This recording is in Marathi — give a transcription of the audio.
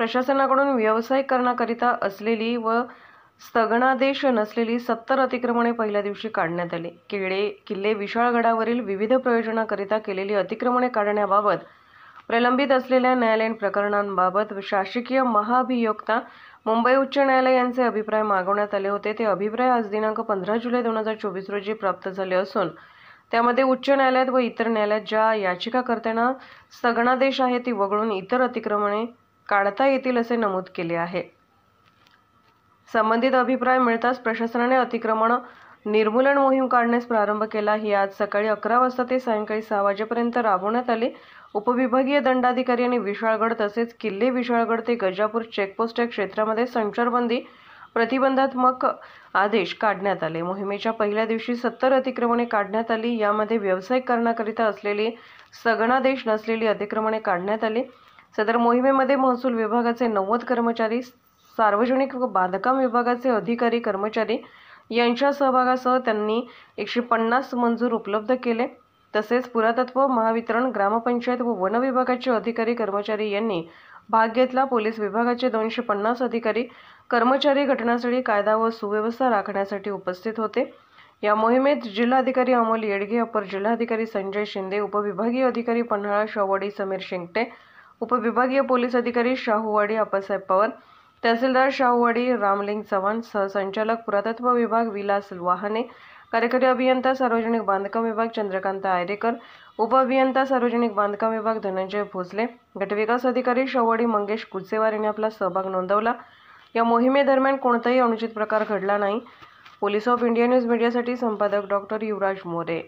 प्रशासनाकडून व्यावसायिकरणाकरिता असलेली व स्थगनादेश नसलेली 70 अतिक्रमणे पहिल्या दिवशी काढण्यात आली। किल्ले विशाळगडावरील विविध प्रयोजनाकरिता केलेली अतिक्रमणे काढण्याबाबत प्रलंबित असलेल्या न्यायालयीन प्रकरणांबाबत शासकीय महाअभियोक्ता मुंबई उच्च न्यायालय यांचे अभिप्राय मागवण्यात आले होते। ते अभिप्राय आज दिनांक 15 जुलै 2024 रोजी प्राप्त झाले असून त्यामध्ये उच्च न्यायालयात व इतर न्यायालयात ज्या याचिकाकर्त्यांना स्थगनादेश आहे ती वगळून इतर अतिक्रमणे काढता येतील असे नमूद केले आहे। संबंधित अभिप्राय मिळताच प्रशासनाने अतिक्रमण निर्मूलन मोहीम काढण्यास प्रारंभ केला। ही आज सकाळी 11 वाजता ते सायंकाळी 6 वाजेपर्यंत राबवण्यात आली। उपविभागीय दंडाधिकारी यांनी विशाळगड तसेच किल्ले विशाळगड ते गजापूर चेकपोस्ट या क्षेत्रामध्ये संचारबंदी प्रतिबंधात्मक आदेश काढण्यात आले। मोहिमेच्या पहिल्या दिवशी 70 अतिक्रमणे काढण्यात आली। यामध्ये व्यावसायिकरणाकरिता असलेली स्थगनादेश नसलेली अतिक्रमणे काढण्यात आली। सदर मोहिमेमध्ये महसूल विभागाचे 90 कर्मचारी, सार्वजनिक व बांधकाम विभागाचे अधिकारी कर्मचारी यांच्या सहभागासह त्यांनी 150 मंजूर उपलब्ध केले। तसेच पुरातत्व, महावितरण, ग्रामपंचायत व वन विभागाचे अधिकारी कर्मचारी यांनी भाग घेतला। पोलीस विभागाचे 250 अधिकारी कर्मचारी घटनास्थळी कायदा व सुव्यवस्था राखण्यासाठी उपस्थित होते। या मोहिमेत जिल्हाधिकारी अमोल येडगे, अपर जिल्हाधिकारी संजय शिंदे, उपविभागीय अधिकारी पन्हाळा शाहूवाडी समीर शिंगटे, उपविभागीय पोलीस अधिकारी शाहूवाडी आप्पासाहेब पवार, तहसीलदार शाहूवाडी रामलिंग चव्हाण, सहसंचालक पुरातत्व विभाग विलास वाहने, कार्यकारी अभियंता सार्वजनिक बांधकाम विभाग चंद्रकांत आयरेकर, उपअभियंता सार्वजनिक बांधकाम विभाग धनंजय भोसले, गटविकास अधिकारी शाहूवाडी मंगेश कुचेवार यांनी आपला सहभाग नोंदवला। या मोहिमेदरम्यान कोणताही अनुचित प्रकार घडला नाही। पोलीस ऑफ इंडिया न्यूज मीडियासाठी संपादक डॉ. युवराज मोरे।